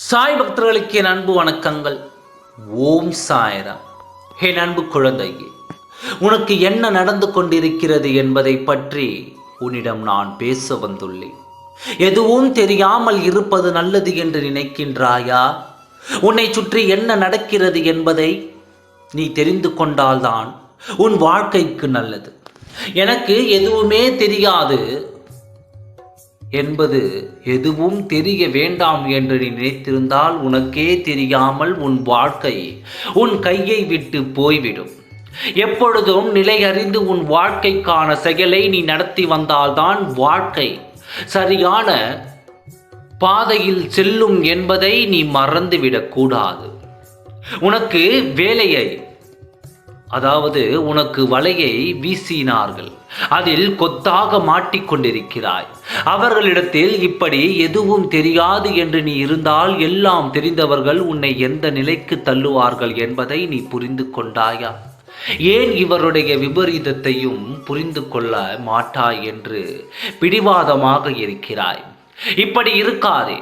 சாய் பக்தர்களுக்கு என் அன்பு வணக்கங்கள். ஓம் சாய்ராம். என் அன்பு குழந்தையே, உனக்கு என்ன நடந்து கொண்டிருக்கிறது என்பதை பற்றி உன்னிடம் நான் பேச வந்துள்ளேன். எதுவும் தெரியாமல் இருப்பது நல்லது என்று நினைக்கின்றாயா? உன்னை சுற்றி என்ன நடக்கிறது என்பதை நீ தெரிந்து கொண்டால்தான் உன் வாழ்க்கைக்கு நல்லது. எனக்கு எதுவுமே தெரியாது என்பது எதுவும் தெரிய வேண்டாம் என்று நீ நினைத்திருந்தால் உனக்கே தெரியாமல் உன் வாழ்க்கை உன் கையை விட்டு போய்விடும். எப்பொழுதும் நிலை அறிந்து உன் வாழ்க்கைக்கான செயலை நீ நடத்தி வந்தால்தான் வாழ்க்கை சரியான பாதையில் செல்லும் என்பதை நீ மறந்துவிடக்கூடாது. உனக்கு வேலையை உனக்கு வலையை வீசினார்கள், அதில் கொத்தாக மாட்டிக்கொண்டிருக்கிறாய். அவர்களிடத்தில் இப்படி எதுவும் தெரியாது என்று நீ இருந்தால் எல்லாம் தெரிந்தவர்கள் உன்னை எந்த நிலைக்கு தள்ளுவார்கள் என்பதை நீ புரிந்து கொண்டாயா? ஏன் இவருடைய விபரீதத்தையும் புரிந்து கொள்ள மாட்டாய் என்று பிடிவாதமாக இருக்கிறாய்? இப்படி இருக்காதே.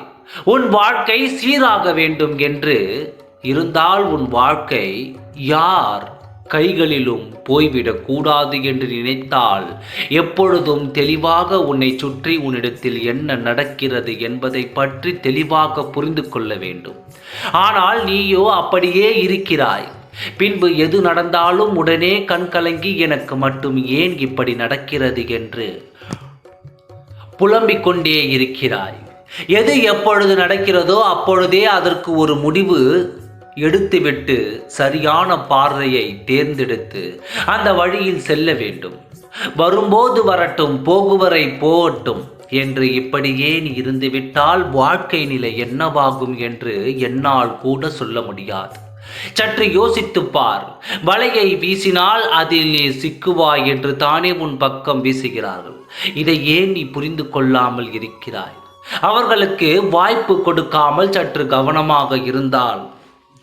உன் வாழ்க்கை சீராக வேண்டும் என்று இருந்தால் உன் வாழ்க்கை யார் கைகளிலும் போய்விடக்கூடாது என்று நினைத்தால் எப்பொழுதும் தெளிவாக உன்னை சுற்றி உன்னிடத்தில் என்ன நடக்கிறது என்பதை பற்றி தெளிவாக புரிந்து கொள்ள வேண்டும். ஆனால் நீயோ அப்படியே இருக்கிறாய். பின்பு எது நடந்தாலும் உடனே கண் கலங்கி எனக்கு மட்டும் ஏன் இப்படி நடக்கிறது என்று புலம்பிக் கொண்டே இருக்கிறாய். எது எப்பொழுது நடக்கிறதோ அப்பொழுதே அதற்கு ஒரு முடிவு எடுத்துவிட்டு சரியான பார்வையை தேர்ந்தெடுத்து அந்த வழியில் செல்ல வேண்டும். வரும்போது வரட்டும், போகுவரை போகட்டும் என்று இப்படியே நீ இருந்துவிட்டால் வாழ்க்கை நிலை என்னவாகும் என்று என்னால் கூட சொல்ல முடியாது. சற்று யோசித்துப் பார். வலையை வீசினால் அதில் நீ சிக்குவாய் என்று தானே உன் பக்கம் வீசுகிறார்கள். இதை ஏன் நீ புரிந்து கொள்ளாமல் இருக்கிறாய்? அவர்களுக்கு வாய்ப்பு கொடுக்காமல் சற்று கவனமாக இருந்தால்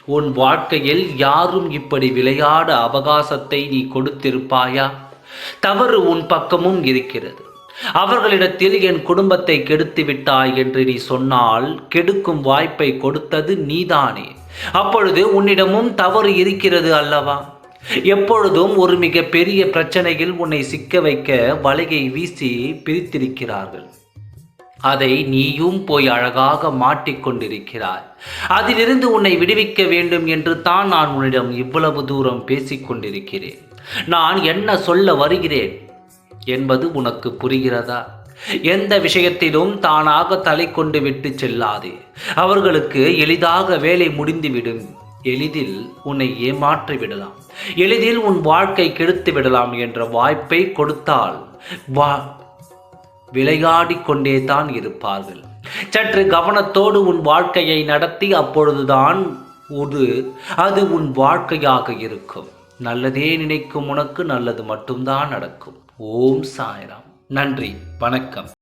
உன் வாழ்க்கையில் யாரும் இப்படி விளையாட அவகாசத்தை நீ கொடுத்திருப்பாயா? தவறு உன் பக்கமும் இருக்கிறது. அவர்களிடத்தில் என் குடும்பத்தை கெடுத்து விட்டாய் என்று நீ சொன்னால் கெடுக்கும் வாய்ப்பை கொடுத்தது நீதானே. அப்பொழுது உன்னிடமும் தவறு இருக்கிறது அல்லவா? எப்பொழுதும் ஒரு மிக பெரிய பிரச்சனையில் உன்னை சிக்க வைக்க வலையை வீசி பிரித்திருக்கிறார்கள். அதை நீயும் போய் அழகாக மாட்டிக்கொண்டிருக்கிறாய். அதிலிருந்து உன்னை விடுவிக்க வேண்டும் என்று தான் நான் உன்னிடம் இவ்வளவு தூரம் பேசிக்கொண்டிருக்கிறேன். நான் என்ன சொல்ல வருகிறேன் என்பது உனக்கு புரிகிறதா? எந்த விஷயத்திலும் தானாக தலை கொண்டு விட்டு செல்லாதே. அவர்களுக்கு எளிதாக வேலை முடிந்துவிடும். எளிதில் உன்னை ஏமாற்றி விடலாம், எளிதில் உன் வாழ்க்கை கெடுத்து விடலாம் என்ற வாய்ப்பை கொடுத்தால் விளையாடி கொண்டே தான் இருப்பார்கள். சற்று கவனத்தோடு உன் வாழ்க்கையை நடத்தி அப்பொழுதுதான் அது உன் வாழ்க்கையாக இருக்கும். நல்லதே நினைக்கும் உனக்கு நல்லது மட்டும்தான் நடக்கும். ஓம் சாய்ராம். நன்றி, வணக்கம்.